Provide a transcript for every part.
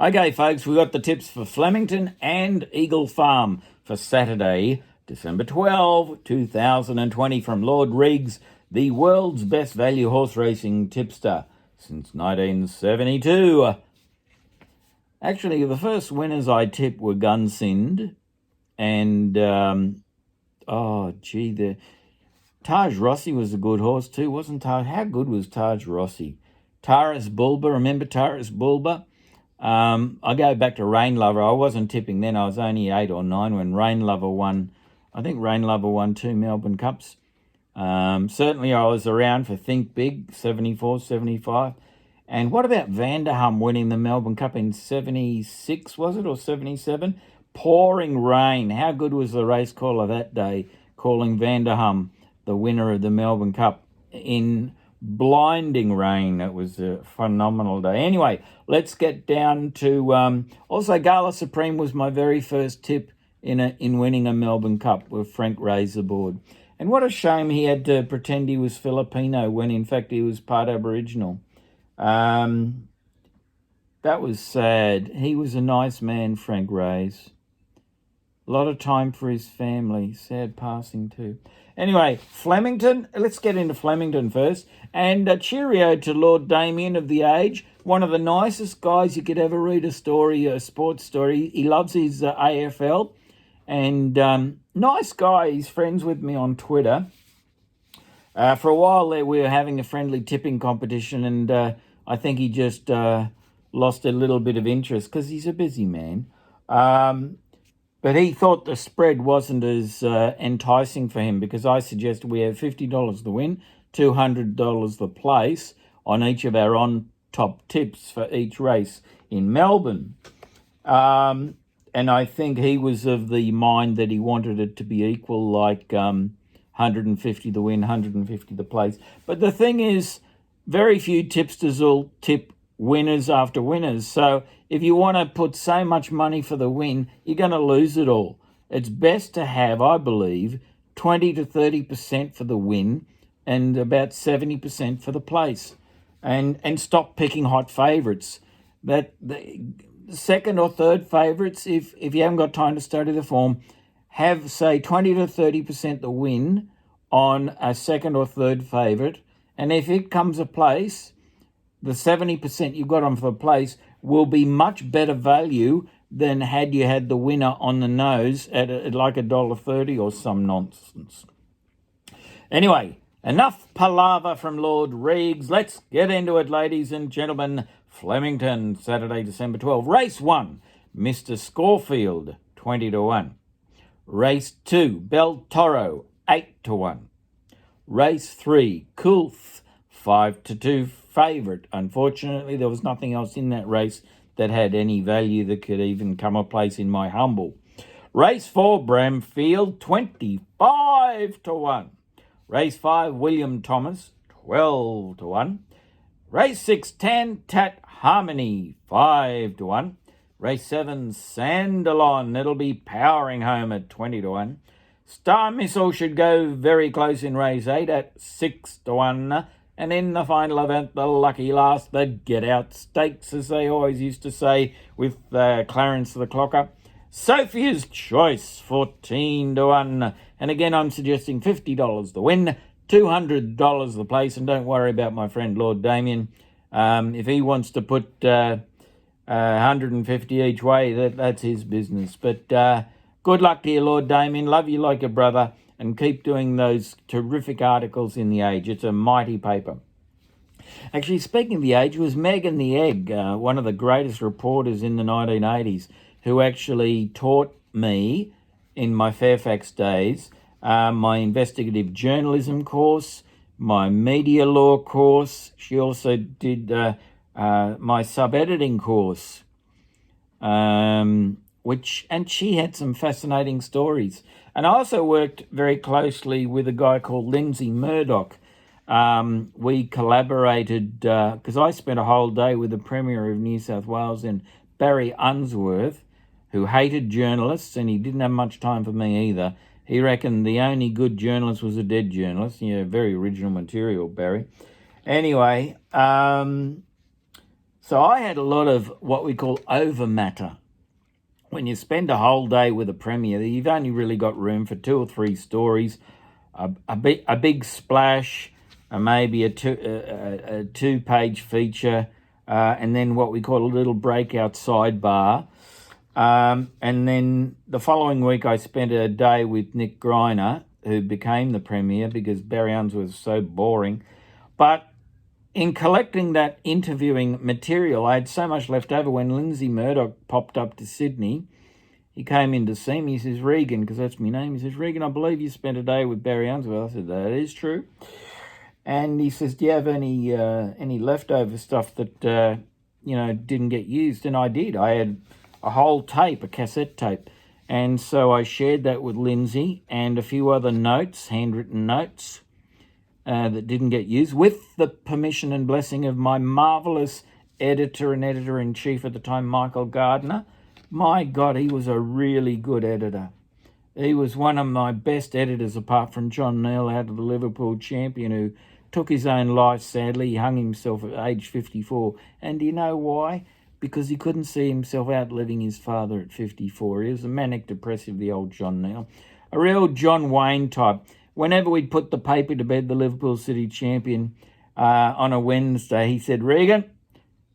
Okay, folks, we got the tips for Flemington and Eagle Farm for Saturday, December 12, 2020 from Lord Reags, the world's best value horse racing tipster since 1972. Actually, the first winners I tipped were Gunsind and, the Taj Rossi was a good horse too, wasn't Taj? How good was Taj Rossi? Taras Bulba, remember Taras Bulba? I go back to Rain Lover. I wasn't tipping then. I was only 8 or 9 when Rain Lover won. I think Rain Lover won 2 Melbourne Cups. Certainly I was around for Think Big, 74, 75. And what about Vanderham winning the Melbourne Cup in 76, was it, or 77? Pouring rain. How good was the race caller that day, calling Vanderham the winner of the Melbourne Cup in blinding rain? It was a phenomenal day. Anyway, let's get down to also Gala Supreme was my very first tip in winning a Melbourne Cup with Frank Ray's aboard. And what a shame he had to pretend he was Filipino when in fact he was part Aboriginal. That was sad. He was a nice man, Frank Ray's. A lot of time for his family. Sad passing too. Anyway, Flemington. Let's get into Flemington first. And cheerio to Lord Damien of The Age. One of the nicest guys you could ever read a sports story. He loves his AFL. And nice guy. He's friends with me on Twitter. For a while there, we were having a friendly tipping competition. And I think he just lost a little bit of interest because he's a busy man. But he thought the spread wasn't as enticing for him because I suggested we have $50 the win, $200 the place on each of our on-top tips for each race in Melbourne. And I think he was of the mind that he wanted it to be equal, like 150 the win, 150 the place. But the thing is, very few tipsters will tip winners after winners. So if you want to put so much money for the win, you're going to lose it all. It's best to have, I believe, 20 to 30% for the win and about 70% for the place. And stop picking hot favourites. That the second or third favourites, if you haven't got time to study the form, have, say, 20 to 30% the win on a second or third favourite. And if it comes a place, the 70% you got on for the place will be much better value than had you had the winner on the nose at like $1.30 or some nonsense. Anyway, enough palaver from Lord Reags. Let's get into it, ladies and gentlemen. Flemington, Saturday, December 12. Race 1, Mr. Scorfield, 20 to 1. Race 2, Bel Toro, 8 to 1. Race 3, Kulth, 5 to 2 favourite. Unfortunately, there was nothing else in that race that had any value that could even come a place in my humble. Race 4, Bramfield, 25 to 1. Race 5, William Thomas, 12 to 1. Race 6, Tan Tat Harmony, 5 to 1. Race 7, Sandalon, it'll be powering home at 20 to 1. Star Missile should go very close in race 8 at 6 to 1. And in the final event, the lucky last, the get-out stakes, as they always used to say with Clarence the Clocker. Sophia's Choice, 14 to 1. And again, I'm suggesting $50 the win, $200 the place. And don't worry about my friend Lord Damien. If he wants to put 150 each way, that's his business. But good luck to you, Lord Damien. Love you like a brother. And keep doing those terrific articles in The Age. It's a mighty paper. Actually, speaking of The Age, was Megan the Egg, one of the greatest reporters in the 1980s, who actually taught me in my Fairfax days my investigative journalism course, my media law course. She also did my sub-editing course, and she had some fascinating stories. And I also worked very closely with a guy called Lindsay Murdoch. We collaborated because I spent a whole day with the Premier of New South Wales and Barry Unsworth, who hated journalists, and he didn't have much time for me either. He reckoned the only good journalist was a dead journalist. Very original material, Barry. Anyway, So I had a lot of what we call over matter. When you spend a whole day with a premier, you've only really got room for 2 or 3 stories, a big splash, maybe a 2-page feature, and then what we call a little breakout sidebar. And then the following week I spent a day with Nick Greiner, who became the premier because Barry Unsworth was so boring. But in collecting that interviewing material, I had so much left over. When Lindsay Murdoch popped up to Sydney, he came in to see me. He says, Regan, because that's my name. He says, Regan, I believe you spent a day with Barry Unsworth. I said, that is true. And he says, do you have any leftover stuff that, didn't get used? And I did. I had a whole tape, a cassette tape. And so I shared that with Lindsay and a few other notes, handwritten notes, that didn't get used, with the permission and blessing of my marvellous editor and editor-in-chief at the time, Michael Gardner. My God, he was a really good editor. He was one of my best editors, apart from John Neal, out of the Liverpool Champion, who took his own life, sadly. He hung himself at age 54. And do you know why? Because he couldn't see himself outliving his father at 54. He was a manic depressive, the old John Neal. A real John Wayne type. Whenever we'd put the paper to bed, the Liverpool City Champion, on a Wednesday, he said, Regan,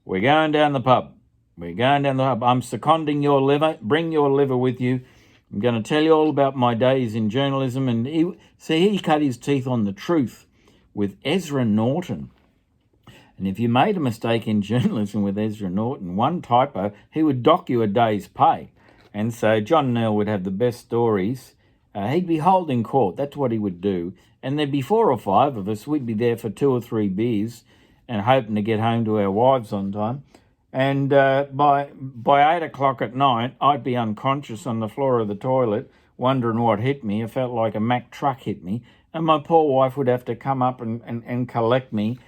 we're going down the pub. We're going down the pub. I'm seconding your liver. Bring your liver with you. I'm going to tell you all about my days in journalism. And he cut his teeth on the truth with Ezra Norton. And if you made a mistake in journalism with Ezra Norton, one typo, he would dock you a day's pay. And so John Neal would have the best stories. He'd be holding court. That's what he would do. And there'd be 4 or 5 of us. We'd be there for 2 or 3 beers and hoping to get home to our wives on time. And by 8 o'clock at night, I'd be unconscious on the floor of the toilet, wondering what hit me. It felt like a Mack truck hit me. And my poor wife would have to come up and collect me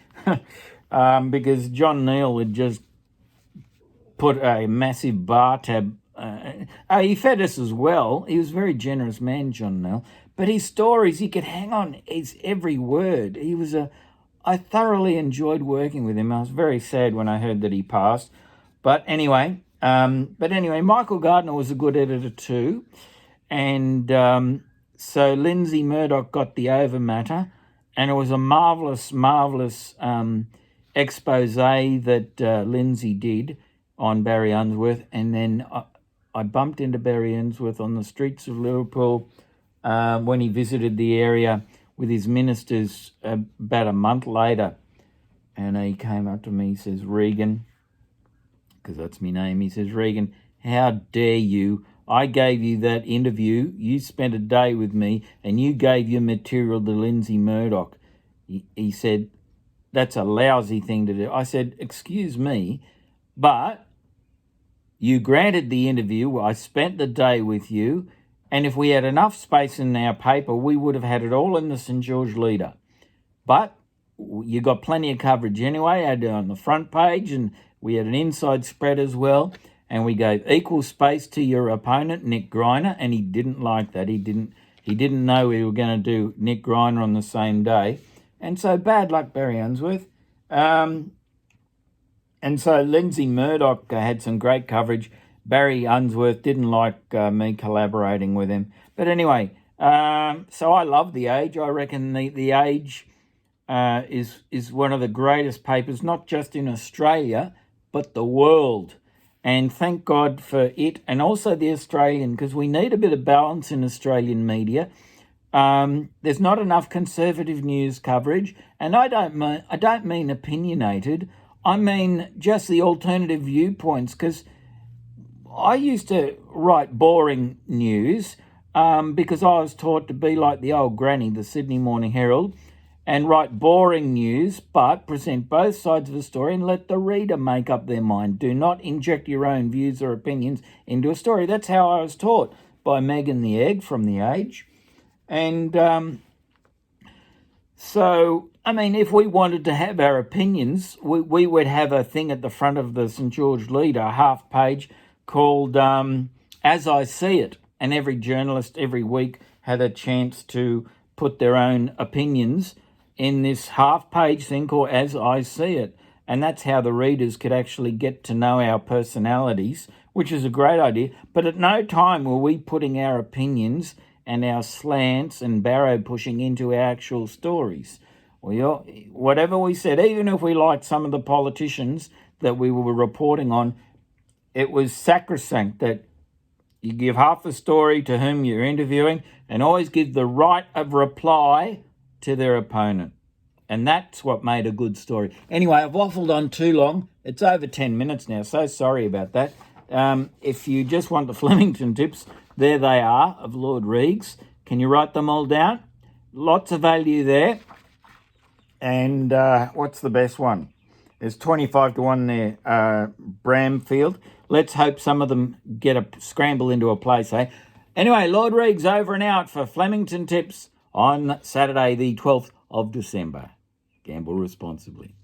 because John Neal had just put a massive bar tab. He fed us as well. He was a very generous man, John Neal. But his stories, he could hang on his every word. I thoroughly enjoyed working with him. I was very sad when I heard that he passed. But anyway, Michael Gardner was a good editor too. And so Lindsay Murdoch got the over matter. And it was a marvellous expose that Lindsay did on Barry Unsworth. And then I bumped into Barry Unsworth on the streets of Liverpool when he visited the area with his ministers about a month later. And he came up to me, he says, Regan, because that's my name, he says, Regan, how dare you? I gave you that interview, you spent a day with me, and you gave your material to Lindsay Murdoch. He said, that's a lousy thing to do. I said, excuse me, but you granted the interview, I spent the day with you, and if we had enough space in our paper, we would have had it all in the St. George Leader. But you got plenty of coverage anyway. I had it on the front page, and we had an inside spread as well. And we gave equal space to your opponent, Nick Greiner, and he didn't like that. He didn't know we were going to do Nick Greiner on the same day. And so bad luck, Barry Unsworth. And so Lindsay Murdoch had some great coverage. Barry Unsworth didn't like me collaborating with him. But anyway, so I love The Age. I reckon The Age is one of the greatest papers, not just in Australia, but the world. And thank God for it, and also The Australian, because we need a bit of balance in Australian media. There's not enough conservative news coverage, and I don't mean opinionated. I mean just the alternative viewpoints, because I used to write boring news because I was taught to be like the old granny, the Sydney Morning Herald, and write boring news, but present both sides of the story and let the reader make up their mind. Do not inject your own views or opinions into a story. That's how I was taught by Megan the Egg from The Age. And so, I mean, if we wanted to have our opinions, we would have a thing at the front of the St. George Leader, a half page, called As I See It. And every journalist every week had a chance to put their own opinions in this half-page thing called As I See It. and that's how the readers could actually get to know our personalities, which is a great idea. But at no time were we putting our opinions and our slants and barrow pushing into our actual stories. Whatever we said, even if we liked some of the politicians that we were reporting on, it was sacrosanct that you give half the story to whom you're interviewing and always give the right of reply to their opponent. And that's what made a good story. Anyway, I've waffled on too long. It's over 10 minutes now, so sorry about that. If you just want the Flemington tips, there they are, of Lord Reags. Can you write them all down? Lots of value there. And what's the best one? There's 25 to 1 there, Bramfield. Let's hope some of them get a scramble into a place, eh? Anyway, Lord Reags over and out for Flemington Tips on Saturday the 12th of December. Gamble responsibly.